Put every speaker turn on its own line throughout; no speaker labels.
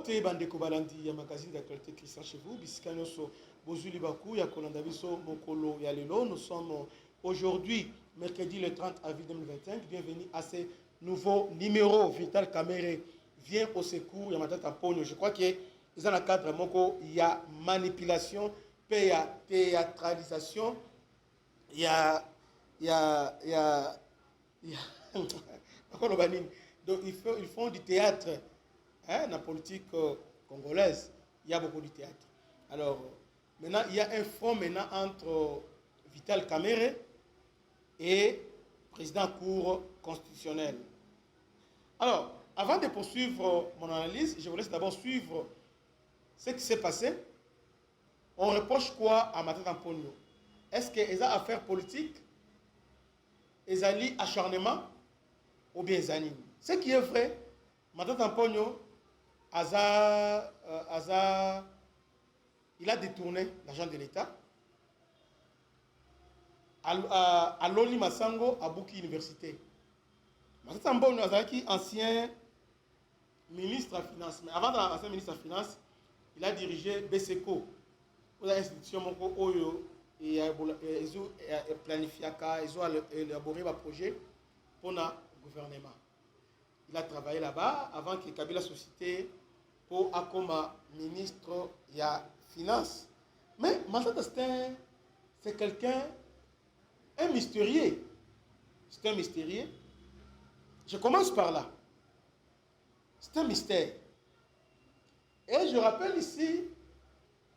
te bandeko balandi ya magazine d'actualité Christian chez vous bisika nyonso bozuli baku ya kolanda biso mokolo ya lelo. Nous sommes aujourd'hui mercredi le 30 avril 2025. Bienvenue à ce nouveau numéro. Vital Kamerhe vient au secours ya Matata Mponyo. Je crois que ils ont un cadre moko, il y a manipulation, il y a théâtralisation, il y a donc ils font du théâtre, hein, dans la politique congolaise. Il y a beaucoup de théâtre. Alors maintenant il y a un front maintenant entre Vital Kamerhe et président cour constitutionnel. Alors avant de poursuivre mon analyse, je vous laisse d'abord suivre ce qui s'est passé. On reproche quoi à Matata Mponyo? Est-ce qu'ils ont affaire politique? Ils ont acharnement? Ou bien ils ont... Ce qui est vrai, Matata Mponyo, il a détourné l'argent de l'État. À Loli Masango, à Bouki Université. Matata Mponyo, ancien ministre des Finances. Mais avant d'être ancien ministre des Finances, il a dirigé BSECO, l'institution Oyo, et ils ont planifié, ils ont élaboré un projet pour le gouvernement. Il a travaillé là-bas avant que Kabila Société pour comme ministre des Finances. Mais Matata, c'est quelqu'un, un mystérieux. C'est un mystérieux. Je commence par là. C'est un mystère. Et je rappelle ici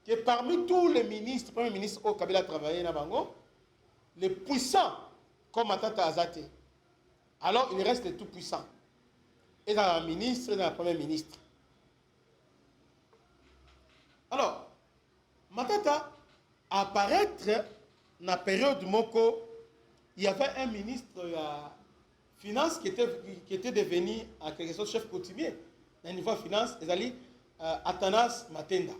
que parmi tous les ministres, premier ministre au Kabila a travaillé dans Bango, les puissants comme Matata Azate, alors il reste les tout puissants. Et dans la ministre, et dans la première ministre. Alors, Matata, apparaître dans la période Moko, il y avait un ministre de la finance qui était devenu en quelque sorte chef coutumier. Dans le niveau de finance, ils allaient Atanas Matenda.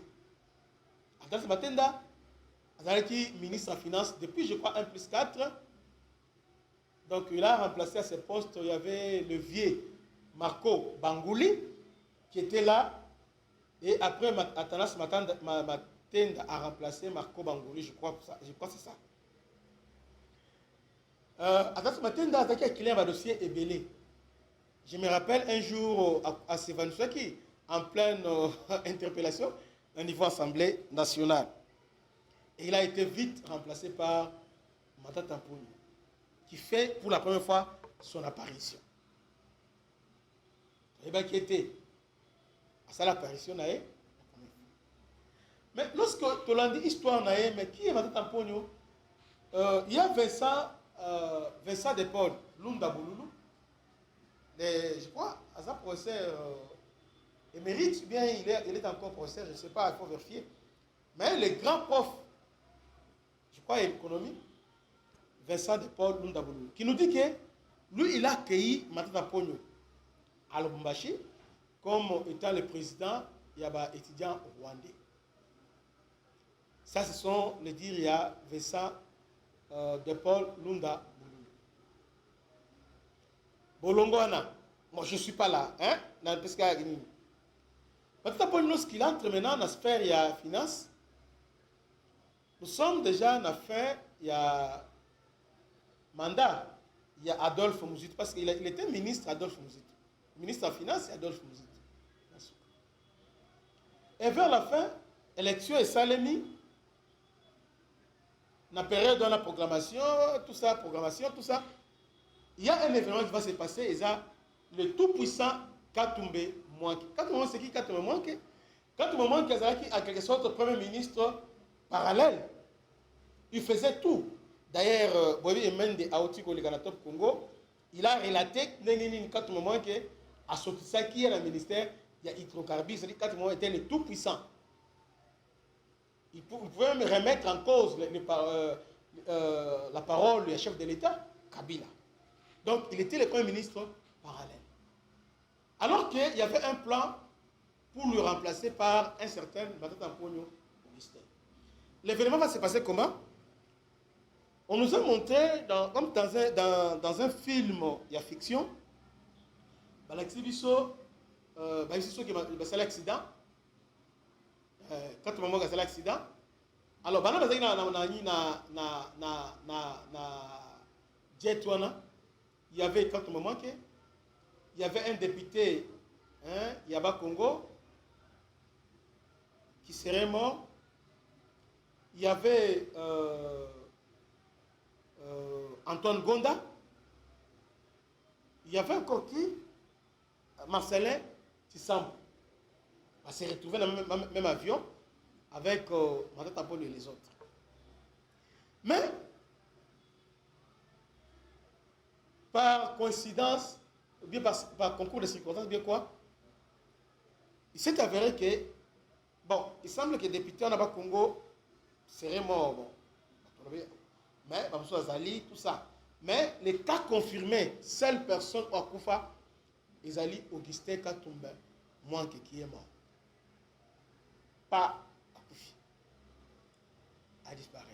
Atanas Matenda, qui ministre en finance depuis, je crois, 1+4. Donc, il a remplacé à ce poste, il y avait le vieux Marco Bangouli qui était là. Et après, Atanas Matenda a remplacé Marco Bangouli, je crois que c'est ça. Atanas Matenda a attaqué un dossier ébélé. Je me rappelle un jour à Sevanoussaki, en pleine interpellation au niveau Assemblée nationale. Et il a été vite remplacé par Matata Mponyo, qui fait pour la première fois son apparition. Et bien qui était à ça l'apparition. Mais lorsque tu l'as dit histoire, mais qui est Matata Mponyo? Il y a Vincent de Paul, Lunda Bouloulou, je crois, à sa professeur émérite, bien il est encore professeur, je ne sais pas, il faut vérifier. Mais le grand prof, je crois, économie, Vincent de Paul Lundaboulou, qui nous dit que lui, il a accueilli Matata Mponyo à Lubumbashi comme étant le président, il y a des étudiants rwandais. Ça, ce sont les dires, il y a Vincent de Paul Lundaboulou. Bolongwana, moi je ne suis pas là, hein, dans le Pesca. Matata Mponyo, lorsqu'il entre maintenant dans la sphère, il y a finance. Nous sommes déjà en affaire, il y a mandat, il y a Adolphe Mouzit, parce qu'il était ministre Adolphe Mouzit. Ministre en finance, c'est Adolphe Mouzit. Et vers la fin, élection et Salemi, dans la période de la programmation, tout ça, il y a un événement qui va se passer, il y a le tout-puissant Katumbe Mwangi. Katumbe, c'est qui Katumbe Mwangi? Katumbe Mwangi, c'est en quelque sorte le premier ministre parallèle. Il faisait tout. D'ailleurs, Bobi Emende Aotiko, le Ganatop Congo, il a relaté que Katumbe Mwangi a sorti ça qui est dans le ministère, il y a hydrocarbures, c'est-à-dire que Katumbe Mwangi était le tout-puissant. Il pouvait me remettre en cause la parole du chef de l'État, Kabila. Donc, il était le premier ministre parallèle. Alors qu'il y avait un plan pour le remplacer par un certain Matata Mponyo au ministère. L'événement va se passer comment? On nous a montré, comme dans un film, il y a fiction, Balaxi Bisso, qui a un accident, quand maman a l'accident, alors bana bazaki na jet wana, il y avait quand maman que il y avait un député Yaba Congo qui serait mort. Il y avait Antoine Gonda. Il y avait encore qui? Marcelin Tissambo. On s'est retrouvé dans le même avion avec Matata Polo et les autres. Mais, par coïncidence, ou bien par concours de circonstances, bien quoi, il s'est avéré que, bon, il semble que le député en Aba Congo serait mort. Bon. Mais, Azali, tout ça. Mais les cas confirmés, seule personne au Koufa, Ezali Augustin Katumba, moi qui est mort. Pas Akoufi. A disparaître.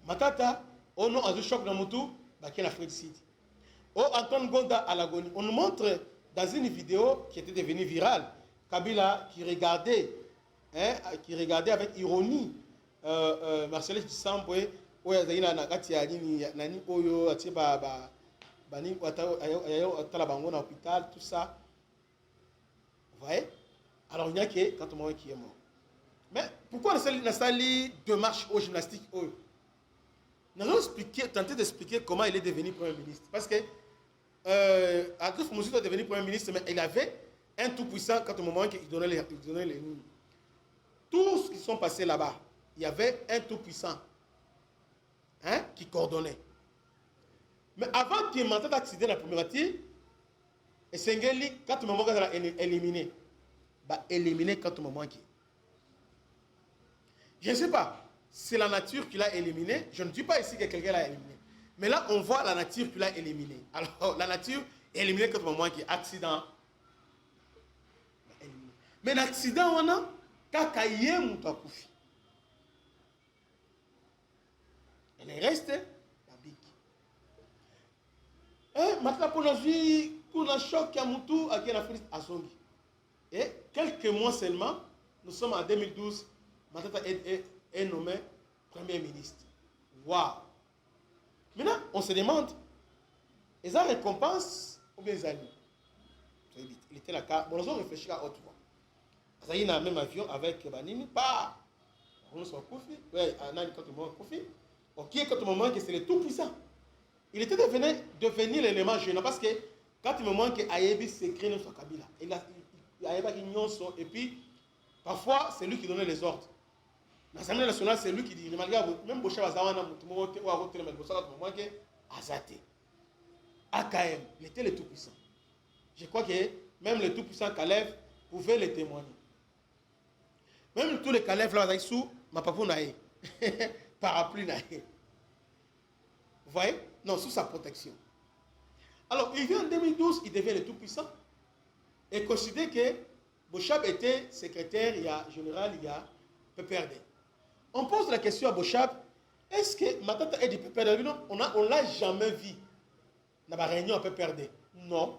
Matata, au nom du choc dans Moutou, qui est l'Afrique du Sud. Oh, Antoine Gonda à l'agonie. On nous montre dans une vidéo qui était devenue virale, Kabila qui regardait avec ironie Marcel Tissambo oyo azali na kati ya nani oyo atie bani atala bango na hôpital, tout ça. Vous voyez? Alors il y a que quand on qui est mort. Mais pourquoi on a sali démarche au gymnastique? Nous allons tenter d'expliquer comment il est devenu Premier ministre. Parce que Adolphe Moussito est devenu Premier ministre, mais il avait un tout puissant quand au moment qu'il donnait les lignes. Tous ceux qui sont passés là-bas, il y avait un tout puissant qui coordonnait. Mais avant qu'il m'entende accéder à la première partie, et Sengeli, quand au moment qu'il a éliminé, éliminer quand au moment qui. Je ne sais pas, c'est la nature qui l'a éliminé. Je ne dis pas ici que quelqu'un l'a éliminé. Mais là, on voit la nature qui l'a éliminé. Alors, la nature est éliminée quand au moment qui est accident. Mais l'accident, on a kakaye moutakufi. Elle est restée la big. Maintenant, pour la vie, pour le choc qui a moutou, à qui a fait à Zongi. Et quelques mois seulement, nous sommes en 2012, Matata est nommé Premier ministre. Waouh! Maintenant, on se demande, est-ce la récompense ou bien les amis? Il était là, bon, nous avons réfléchi à haute voix. Il y a un même avion avec Banini, pas. On s'en Koufi, oui, Anani quand on Koufi. Ok, quand on moment que c'est le tout puissant. Il était devenu l'élément gênant parce que quand il me manque Ayebi s'écrit dans son Kabila. Il y a et puis parfois c'est lui qui donnait les ordres. L'Assemblée nationale, c'est lui qui dit, même Bocha Bazawana, Azate. AKM, il était le tout puissant. Je crois que même le tout puissant Kalev pouvait le témoigner. Même tous les Kalev là, sous ma papou naïe. Parapluie naïe. Vous voyez? Non, sous sa protection. Alors, il vient en 2012, il devient le tout puissant. Et considère que Bochab était secrétaire, il y a général, il y a PPRD. On pose la question à Bochab, est-ce que Matata est du PPRD? Non, on ne l'a jamais vu dans la réunion à PPRD. Non.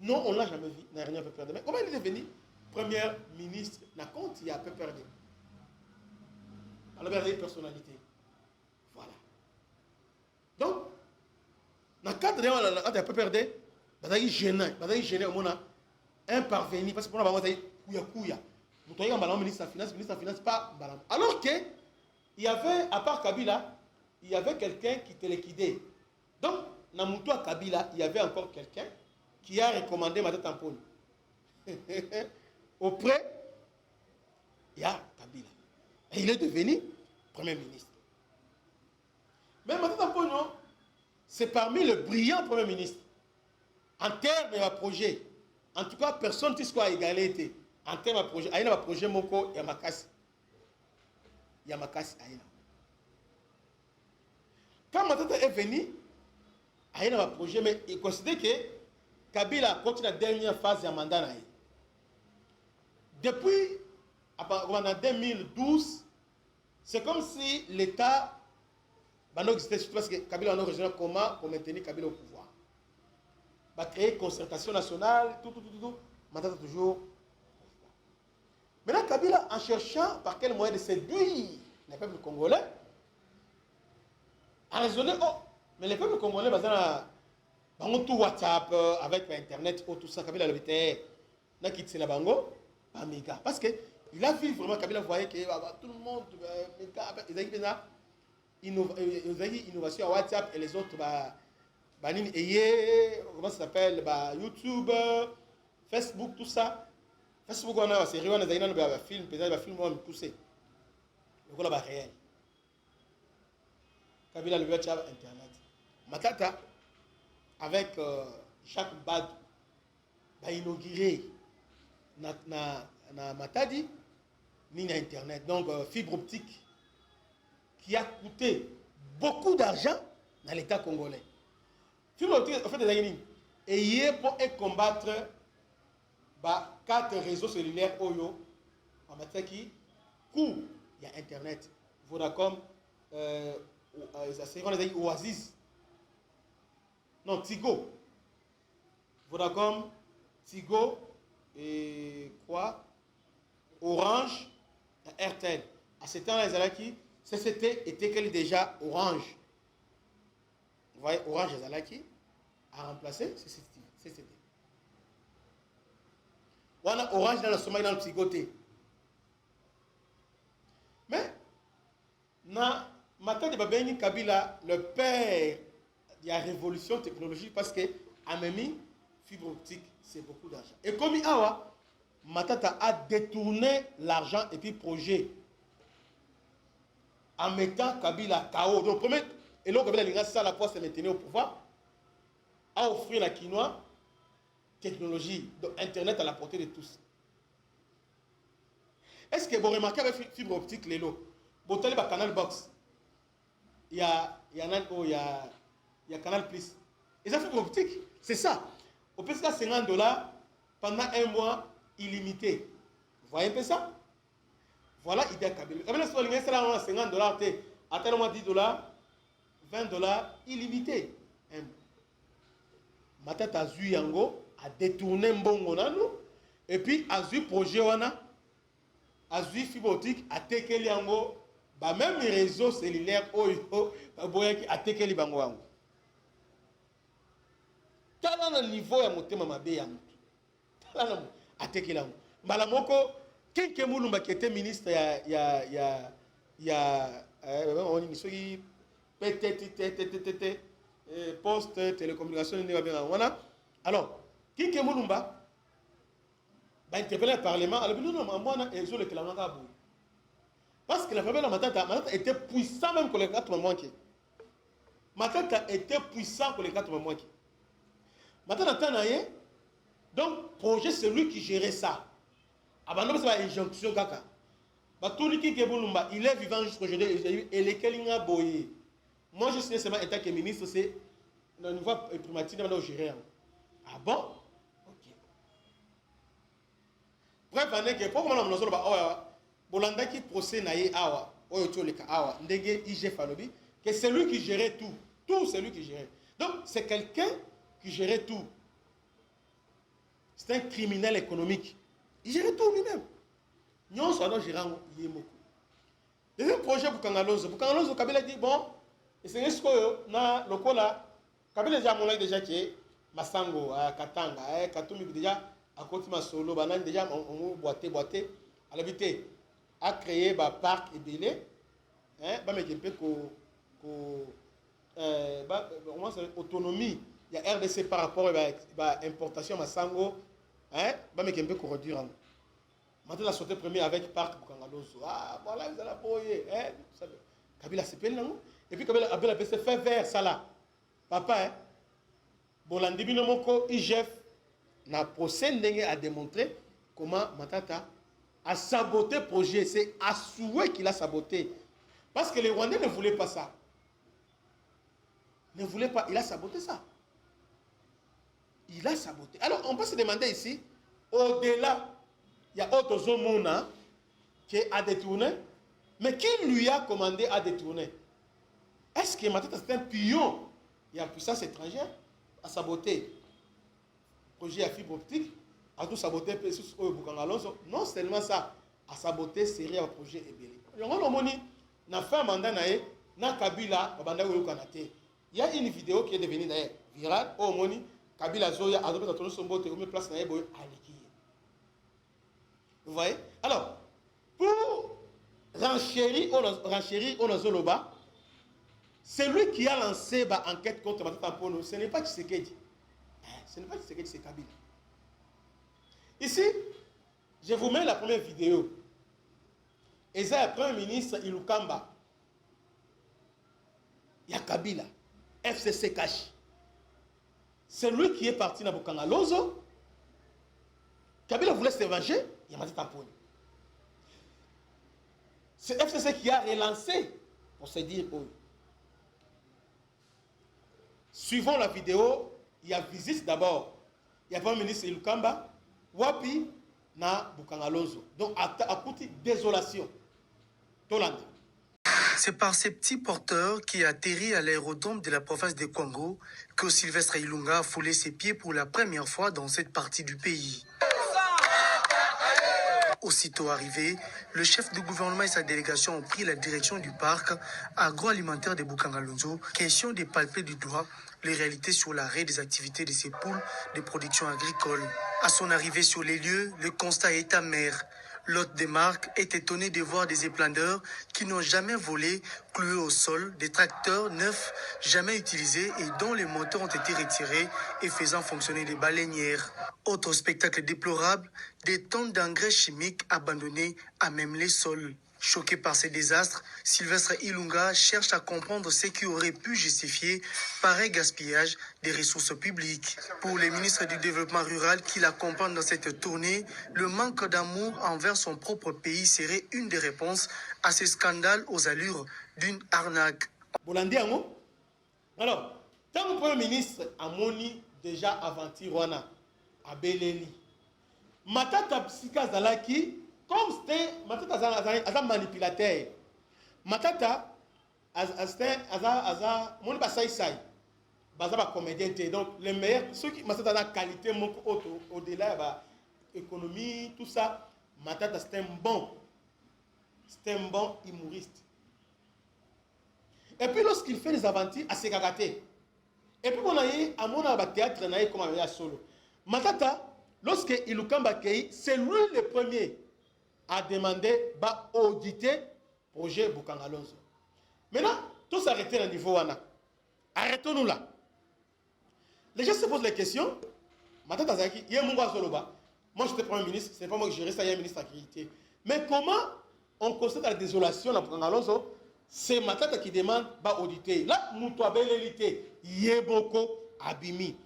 Non, on ne l'a jamais vu dans la réunion à PPRD. Mais comment il est devenu Premier ministre? N'a compte, il y a PPRD. Alors, il y a des personnalités. Voilà. Donc, dans le cadre de la PPRD, il y a gêné au monde un parvenu, parce que pour nous, il y a kouya. Vous voyez, le ministre de la Finance, pas balam. Alors que, il y avait, à part Kabila, il y avait quelqu'un qui te liquidait. Donc, dans Moutou à Kabila, il y avait encore quelqu'un qui a recommandé Mata Tamponi. Auprès, il y a Kabila. Et il est devenu Premier ministre. Mais Mata Tamponi, c'est parmi les brillants Premier ministres. En termes de projet, en tout cas, personne ne soit égalité. En termes de projet, il y a un projet Moko et Yamakasi. Yamakasi, quand Matata est venu, il y a un projet, mais il considère que Kabila continue la dernière phase de mandat. Depuis en 2012, c'est comme si l'État existait, parce que Kabila a régional comment pour maintenir Kabila au pouvoir. Va créer concertation nationale, tout. Matata toujours. Maintenant, Kabila, en cherchant par quel moyen de séduire les peuples congolais, a raisonné, oh, mais les peuples congolais, bango tout WhatsApp, avec Internet, oh, tout ça, Kabila le était, n'a quitté la bango, pas méga. Parce que il a vu vraiment, Kabila voyait que tout le monde, méga, ils ont innovation à WhatsApp et les autres, comment ça s'appelle, YouTube, Facebook, tout ça. Facebook, on a série, on a un film, peut-être un film, on a poussé. Le voilà, réel. Kabila le WhatsApp, Internet. Matata, avec chaque bad, va inaugurer na Matadi, ni na Internet. Donc, fibre optique qui a coûté beaucoup d'argent dans l'État congolais. Fibre optique, en fait, des années, et pour combattre 4 réseaux cellulaires Oyo, en matière qui coût, il y a Internet, Vodacom, Oasis, non, Tigo, Vodacom, Tigo, et quoi, Orange, RTL. À ce temps-là, les Alaki, CCT était déjà Orange. Vous voyez, Orange, les Alaki a remplacé CCT. On a Orange dans le sommeil, dans le petit côté. Mais, na Mata de Babeni Kabila, le père de la révolution technologique, parce que Amemi, fibre optique, c'est beaucoup d'argent. Et comme Awa, Matata a détourné l'argent et puis projet en mettant Kabila KO. Donc, premier, et là, Kabila, il ça la poste maintenir au pouvoir, a offert la quinoa, technologie, donc Internet à la portée de tous. Est-ce que vous remarquez avec fibre optique, les lots, vous avez le Canal Box, il y a Canal Plus. Et ça, fibre optique, c'est ça. On peut se faire $50 pendant un mois illimité. Vous voyez un peu ça? Voilà l'idée à Kabila. Kabila, si vous avez $50, attendez-moi $10, $20 illimité. Matata Zui Yango a détourné Mbongo Nano et puis a Zui projet Wana a Zui fibre optique a tekeli Yango même les réseaux cellulaires a tekeli Bango Yango. Tala le niveau ya motema mabe ya mutu. Tala a tekeli Yango. Mbala moko Kenke Mulumba qui était ministre on dit poste, télécommunication, alors, Kenke Mulumba va interpeller le Parlement, alors non, parce que la première Matata était puissant même que les 4 moments. Matata était puissant que les 4 moments. Matata, donc, projet, c'est lui qui gérait ça. Avant de faire injonction, il est vivant jusqu'aujourd'hui et lesquels il a boyé. Moi, je sais seulement en tant que ministre, c'est le niveau primatique de gérer. Ah bon? Ok. Bref, pourquoi on a dit Bolanda qui procès naïe awa, awa, ndege IGF alobi, que c'est lui qui gérait tout. Tout, c'est lui qui gérait. Donc, c'est quelqu'un qui gérait tout. C'est un criminel économique. Il gérait tout lui-même. Nous sommes gérants Yemoko. Deuxième projet pour Kangalonzo. Pour Kangalonzo, Kabila dit bon, et c'est ce que na lokola Kabila déjà mon déjà qui est Masango, Katanga, Katumi déjà à côté Masolo, banan déjà on boité à l'habité a créé un parc et délai ba me kempe autonomie il y a RDC par rapport à importation Masango ba me kempe ko réduire. Maintenant, la sauté premier avec Parc Bukangaloso. Ah, voilà, vous allez appuyer. Kabila s'est peine, non? Et puis Kabila a fait vert, ça là. Papa, Bolandi Binomoko, IGF, n'a procès à démontrer comment Matata a saboté le projet. C'est à souhait qu'il a saboté. Parce que les Rwandais ne voulaient pas ça. Ne voulaient pas. Il a saboté ça. Il a saboté. Alors, on peut se demander ici, au-delà. Il y a autre Zomona qui a détourné, mais qui lui a commandé à détourner? Est-ce que Matata c'est un pion? Il y a puissance étrangère à saboter le projet à fibre optique, à tout saboter au Bukangalonso. Non seulement ça, a saboté série un projet ébélé. On moni na fin mandat nae na Kabila babanda ko kanate. Il y a une vidéo qui est devenue d'ailleurs virale au moni Kabila Zoya a donné ton sombote au place nae boy aliki. Vous voyez? Alors, pour renchérir on Zoloba, celui qui a lancé l'enquête contre Matata Mpono, ce n'est pas Tshisekedi. Ce n'est pas Tshisekedi, c'est Kabila. Ici, je vous mets la première vidéo. Et c'est le Premier ministre Ilukamba. Il y a Kabila, FCC Kashi. C'est lui qui est parti dans Bukanga Lozo. Kabila voulait se venger, il y a Matata Mpono. C'est FCC qui a relancé pour se dire oh. Suivons la vidéo, il y a visite d'abord. Il y a pas le ministre Ilukamba, Wapi, na Bukanga Lozo. Donc, à côté désolation. Tolande.
C'est par ces petits porteurs qui atterrit à l'aérodrome de la province de Congo que Sylvestre Ilunga a foulé ses pieds pour la première fois dans cette partie du pays. Aussitôt arrivé, le chef du gouvernement et sa délégation ont pris la direction du parc agroalimentaire de Bukanga Lozo, question de palper du doigt les réalités sur l'arrêt des activités de ces poules de production agricole. À son arrivée sur les lieux, le constat est amer. L'hôte des marques est étonné de voir des éplandeurs qui n'ont jamais volé, cloués au sol, des tracteurs neufs jamais utilisés et dont les moteurs ont été retirés et faisant fonctionner des baleinières. Autre spectacle déplorable, des tonnes d'engrais chimiques abandonnés à même les sols. Choqué par ces désastres, Sylvestre Ilunga cherche à comprendre ce qui aurait pu justifier pareil gaspillage des ressources publiques. Pour les ministres du Développement rural qui l'accompagnent dans cette tournée, le manque d'amour envers son propre pays serait une des réponses à ce scandale aux allures d'une arnaque.
Alors, tant que le Premier ministre a moni déjà aventure à Beleli, Matata Psika Zalaki, comme c'était Matata manipulateur, Matata mon basai bazaba comédien. Donc les meilleurs, ceux qui Matata la qualité au-delà de l'économie, tout ça, Matata c'était un bon humoriste. Et puis lorsqu'il fait des aventures à Segagaté, et puis on a eu à mon théâtre comme à solo. Matata, lorsque Ilukamba Kei, c'est lui le premier à demander auditer projet Bukanga Lozo. Maintenant, tout s'arrêter au niveau WANA. Arrêtons-nous là. Les gens se posent les questions. Matata Zaki, il y a mon Zoloba. Moi j'étais Premier ministre, ce n'est pas moi qui gérais ça, il y a un ministre accrédité. Mais comment on constate la désolation dans Bukanga Lozo? C'est Matata qui demande auditer. Là, Moutouabel élité, Yeboko Abimi.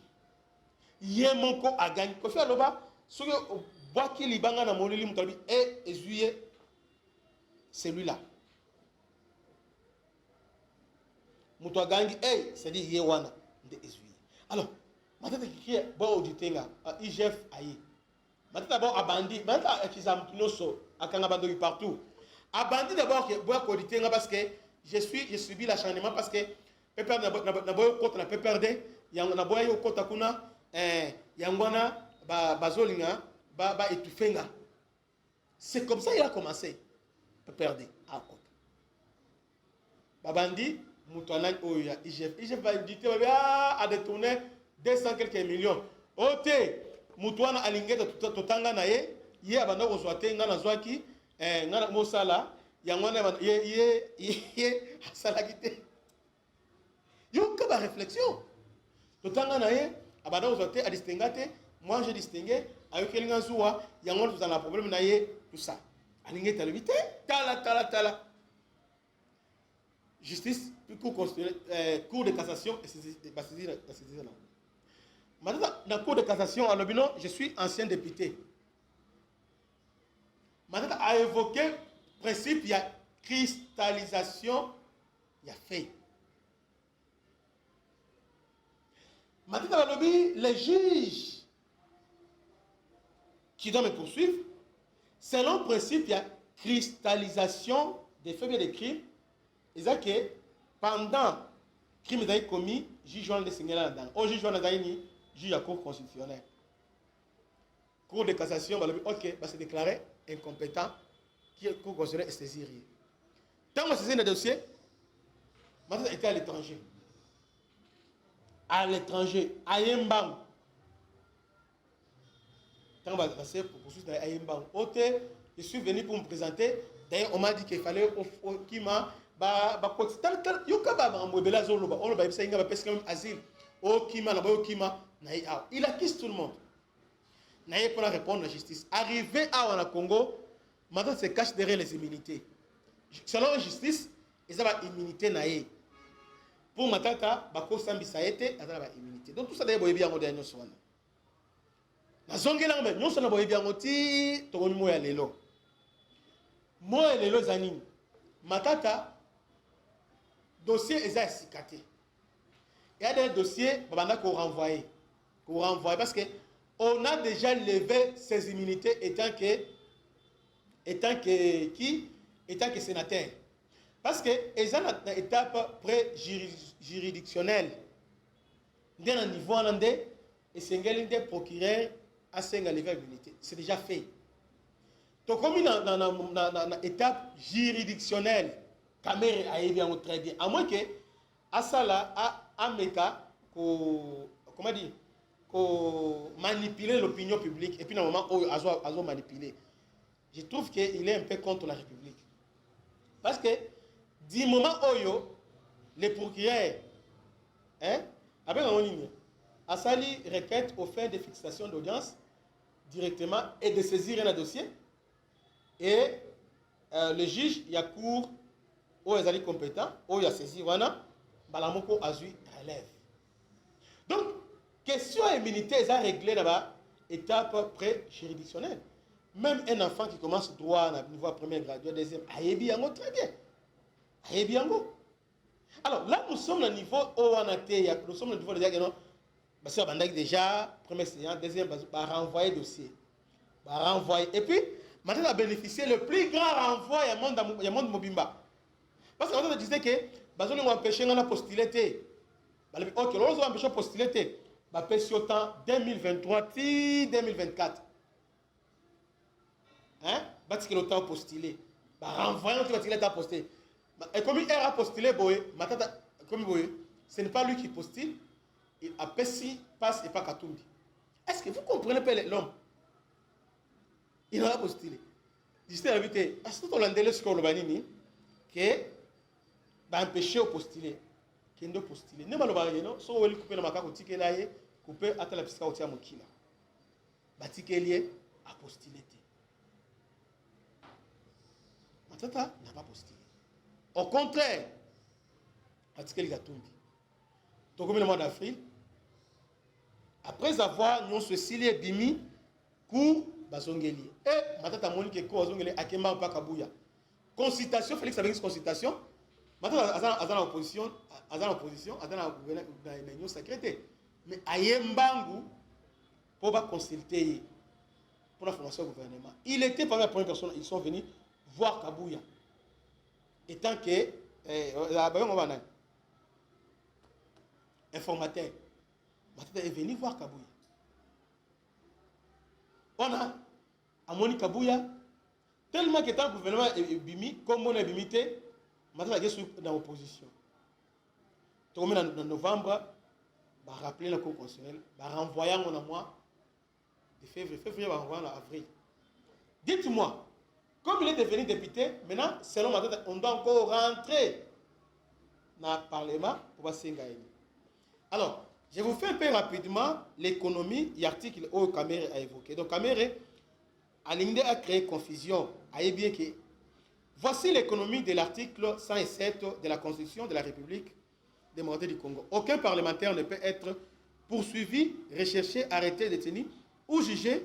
Yemoko Agani. Kofi Aloba, ce que Boaki Libanga na Molili Moutabi est esuyé, celui-là. Moutouagangi, c'est-à-dire Yewana, de esuyé. Alors, Matata qui est auditer, IGF Aïe. Matata d'abord Abandi, Matata qui s'ampinoso, à Kangabando partout. Abandi d'abord qui est auditer parce que j'ai subi l'acharnement parce que Pepper n'a pas eu contre la PPRD, il y a un boy au Kotakuna, Yangwana, Bazolinga, Etufenga. C'est comme ça qu'il a commencé. PPRD, à côté. Babandi, Moutouanan, IGF. IGF va éditer, à détourner 200 quelques millions. Ote, Moutouana Alingé de Totanga Naye, Yé Abanda Ozwate, Ngana Zwaki, Ngana Mosala, Yangwana, Yé, Salagité. Il y a une réflexion. Totanga Naye, Abanda Ozwate, à distinguer, moi j'ai distingué, avec quelqu'un Zoua, Yangon, vous avez un problème Naye, tout ça. Alingé, Talvité, Tala. Justice, cour de cassation, et c'est là. Maintenant, dans la cour de cassation, à l'Obino, je suis ancien député. Maintenant, a évoqué le principe, il y a cristallisation, il y a fait. Maintenant, dans l'Obino, les juges qui doivent me poursuivre, selon le principe, il y a cristallisation des faits et des crimes. C'est-à-dire que pendant le crime est commis, le juge va le signaler là-dedans. Au juge va le juge à cour constitutionnelle. Cour de cassation va le dire, ok, va se déclarer incompétent Cour constitutionnelle est saisir. Tant que c'est un dossier, Matata était à l'étranger. À l'étranger, à Yembang. Tant que c'est pour poursuivre à Yembang. Je suis venu pour me présenter. D'ailleurs, on m'a dit qu'il fallait au Kima. Il accuse tout le monde. Il pour répondre à la justice. Arrivé à Congo, maintenant se cache derrière les immunités. Selon la justice, ils ont une immunité. Pour Matata, Bako Sambi Saete, ils ont une immunité. Donc tout ça d'ailleurs, bien en dernier soin. La zone là, mais nous sommes bien en ti, tout le monde est là. Moi et les Zanine, Matata, dossier est cicaté. Il y a des dossiers qu'on renvoie. Parce qu'on a déjà levé ses immunités étant que sénateur. Parce que ils ont une étape pré-juridictionnelle. Dès le niveau hollandais, et c'est un procureur à lever l'immunité. C'est déjà fait. Donc, comme dans l'étape juridictionnelle, Caméra a bien très bien. À moins que Asala a comment dire, manipuler l'opinion publique et puis normalement a manipulé. Je trouve qu'il est un peu contre la République. Parce que du moment où les procureurs, après on ligne, Asali requête aux fins de fixation d'audience directement et de saisir un dossier. Et le juge, il y a cours où il est compétent, où il a saisi, Balamoko a eu relève. Donc, question immunité, ils ont réglé là-bas, étape pré-juridictionnelle. Même un enfant qui commence droit à niveau premier gradué, deuxième, Ayebiango, très bien. Ayebiango. Alors là, nous sommes au niveau où on a été, nous sommes au niveau de diagnostic. Parce que déjà, premier séance, deuxième, renvoyer dossier. Renvoyer. Et puis, maintenant, on a bénéficié le plus grand renvoi il y a monde Mobimba. Parce qu'on disait que on a empêché de postuler. Ok, on a empêché de postuler. On a empêché autant 2023-2024. Hein? Parce que l'autant postulé. Renvoyant qu'il a postulé. Et comme il a postulé, ce n'est pas lui qui postule. Il a Pessi, passe et pas Katumbi. Est-ce que vous comprenez pas l'homme? Il a postulé. Juste la vérité, est-ce que tu as dit que va empêcher de postuler? Qu'il doit postuler. Ne malheureusement non, so on couper le macaque ticket là, couper à la piscine au tia mokila. Batiqué lié à postuler. Matata n'a pas postulé. Au contraire, Batiqué les Katumbi. Donc comme le mois d'avril, après avoir nous ceci bimi cour bazongeli et Matata moni que cour bazongeli akemba pa kabuya. Consultation Félix avec consultation. Matata azana opposition, azana union secrétaire. Mais ayembangu pour pas consulter pour la formation du gouvernement. Il était parmi les premières personnes, ils sont venus voir Kabuya. Étant que informateur, Matata est venu voir Kabuya. On a Amoni Kabuya, tellement que le gouvernement est bimi, comme on est bimité, Matata est dans l'opposition. Donc, en novembre, on va rappeler la Cour constitutionnelle, on va renvoyer en mois de février, on va renvoyer en avril. Dites-moi, comme il est devenu député, maintenant, selon Matata, on doit encore rentrer dans le Parlement pour passer un. Alors, je vous fais un peu rapidement l'économie et l'article où Kamere a évoqué. Donc, Kamere a créé confusion. Bien que voici l'économie de l'article 107 de la Constitution de la République démocratique du Congo. Aucun parlementaire ne peut être poursuivi, recherché, arrêté, détenu ou jugé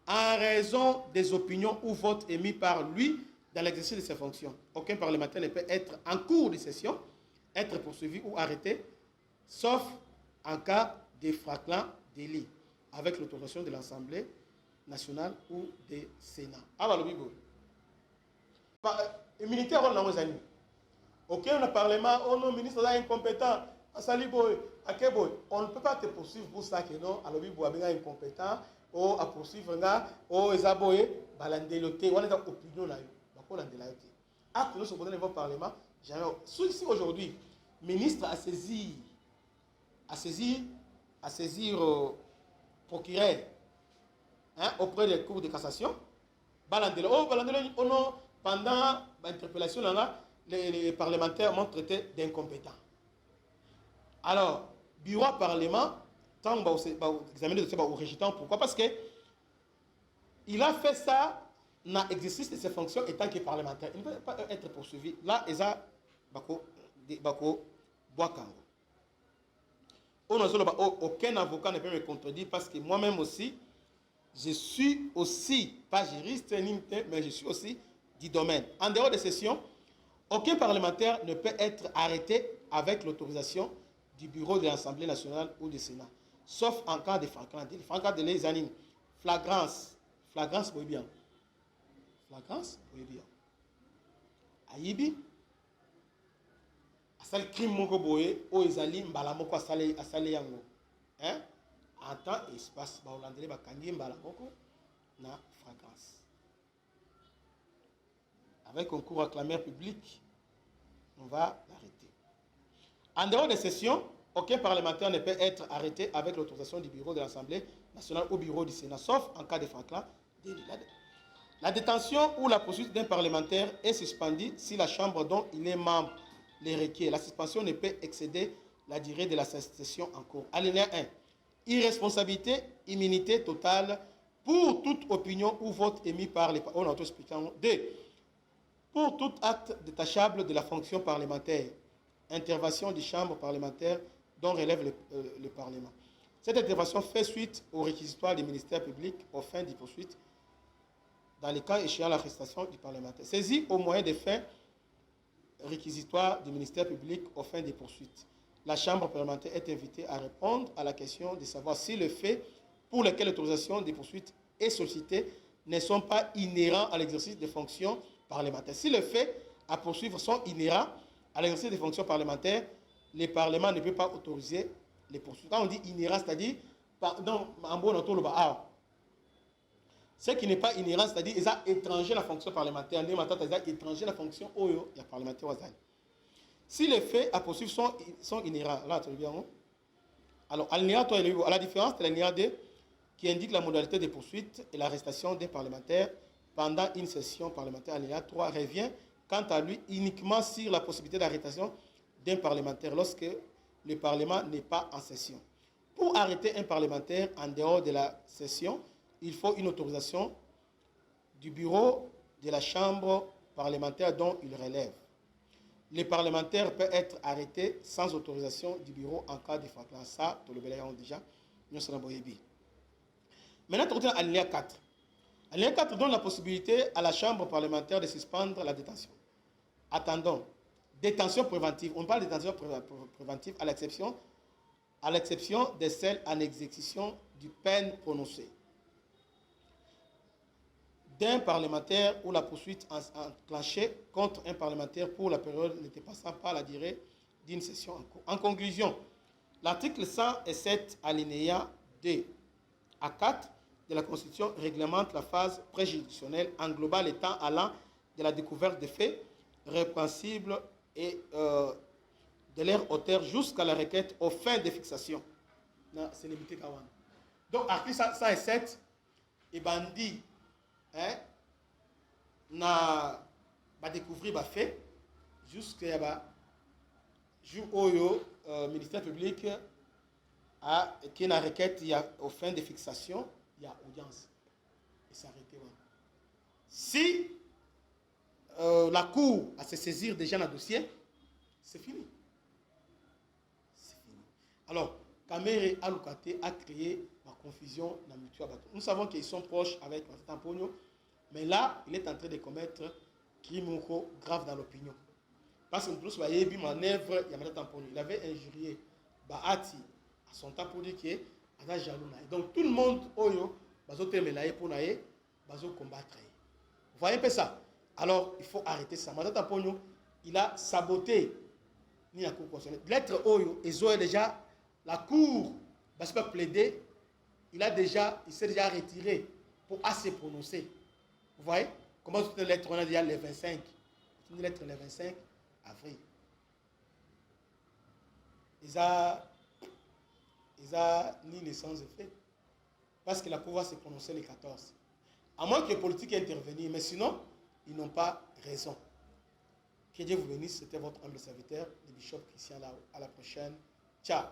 en raison des opinions ou votes émis par lui dans l'exercice de ses fonctions. Aucun parlementaire ne peut être en cours de session, être poursuivi ou arrêté, sauf en cas de flagrant délit, avec l'autorisation de l'Assemblée nationale ou des Sénats. Alors, le Bible. Les militaires ont dans amis. Aucun Parlement, oh non, ministre est incompétent. On ne peut pas te poursuivre pour ça que non, alors Bible est incompétent, ou à poursuivre, ou Ezaboye, balandeloté, on est dans l'opinion là. Acte nous sommes au Parlement. Si aujourd'hui, ministre a saisir procureur auprès des cours de cassation, pendant l'interpellation, les parlementaires m'ont traité d'incompétent. Alors, bureau parlement, tant que examiner le au régitant, pourquoi? Parce que il a fait ça dans l'exercice de ses fonctions étant que parlementaire. Il ne peut pas être poursuivi. Là, il y a Bako Boakango. Aucun avocat ne peut me contredire parce que moi-même aussi, je suis aussi, pas juriste, mais je suis aussi du domaine. En dehors des sessions, aucun parlementaire ne peut être arrêté avec l'autorisation du bureau de l'Assemblée nationale ou du Sénat, sauf en cas de flagrance. Les animes. Flagrance, oui bien. Flagrance, oui bien. Ayibi, asal crime moko boye, o ezali mbala moko asale yango. En temps et espace, ba holandais ba kangi mbala moko na flagrance. Avec un cours acclamé public, on va l'arrêter. En dehors des sessions, aucun parlementaire ne peut être arrêté avec l'autorisation du bureau de l'Assemblée nationale ou bureau du Sénat, sauf en cas de fracas. La détention ou la poursuite d'un parlementaire est suspendue si la Chambre dont il est membre les requiert. La suspension ne peut excéder la durée de la session en cours. Alinéa 1. Irresponsabilité, immunité totale pour toute opinion ou vote émis par les parlementaires. 2. Pour tout acte détachable de la fonction parlementaire, intervention des chambres parlementaires dont relève le Parlement. Cette intervention fait suite au réquisitoire des ministères publics aux fins de poursuite dans les cas échéant l'arrestation du parlementaire. Saisie au moyen des fins réquisitoires du ministère public aux fins des poursuites. La Chambre parlementaire est invitée à répondre à la question de savoir si les faits pour lesquels l'autorisation des poursuites est sollicitée ne sont pas inhérents à l'exercice des fonctions parlementaires. Si les faits à poursuivre sont inhérents à l'exercice des fonctions parlementaires, le Parlement ne peut pas autoriser les poursuites. Quand on dit inhérent, c'est-à-dire, en bon auto, ce qui n'est pas inhérent, c'est-à-dire, ils sont étrangers à la fonction parlementaire. Ils sont étrangers à la fonction parlementaire. Si les faits à poursuivre sont inhérents, là, tu bien. Alors, à la différence de l'alinéa 2, qui indique la modalité de poursuite et l'arrestation des parlementaires pendant une session parlementaire, l'alinéa 3 revient, quant à lui, uniquement sur la possibilité d'arrestation d'un parlementaire lorsque le Parlement n'est pas en session. Pour arrêter un parlementaire en dehors de la session, il faut une autorisation du bureau de la Chambre parlementaire dont il relève. Les parlementaires peuvent être arrêtés sans autorisation du bureau en cas de fracas. Ça, tout le monde déjà. Maintenant, on à l'alinéa 4. L'alinéa 4 donne la possibilité à la Chambre parlementaire de suspendre la détention. Attendons. Détention préventive. On parle de détention préventive à l'exception de celles en exécution du peine prononcée d'un parlementaire ou la poursuite enclenchée contre un parlementaire pour la période ne dépassant pas la durée d'une session en cours. En conclusion, l'article 107 alinéa 2 à 4 de la Constitution réglemente la phase préjudicielle englobant les temps allant de la découverte des faits répréhensibles et de leur auteur jusqu'à la requête aux fins de fixation. C'est limité Kawan. Donc, article 107 et bandit na découvrir les faits jusqu'à jour où ministère public a qui une requête aux fins de fixation, il y a audience. Et s'arrêter. Si la Cour a se saisir déjà dans le dossier, c'est fini. C'est fini. Alors, Kamere Alukate a créé la confusion dans Mutua Bato. Nous savons qu'ils sont proches avec Matata Pogno, mais là, il est en train de commettre un crime grave dans l'opinion. Parce que nous voyons une manœuvre, il avait injurié Bahati à son temps pour dire qu'il est jaloux. Donc tout le monde, Oyo, va combattre. Vous voyez un peu ça? Alors, il faut arrêter ça. Matata Pogno, il a saboté la Cour constitutionnelle. L'être Oyo, ils ont déjà, la Cour, parce qu'il a plaidé, il s'est déjà retiré pour assez prononcer. Vous voyez? Comment toutes les lettres, on a déjà les 25. Toutes les lettres, les 25 avril. Ils ont ni naissance de fait. Parce que la pouvoir s'est prononcée les 14. À moins que les politiques aient intervenu, mais sinon, ils n'ont pas raison. Que Dieu vous bénisse, c'était votre humble serviteur, le bishop Christian Lao. À la prochaine. Ciao.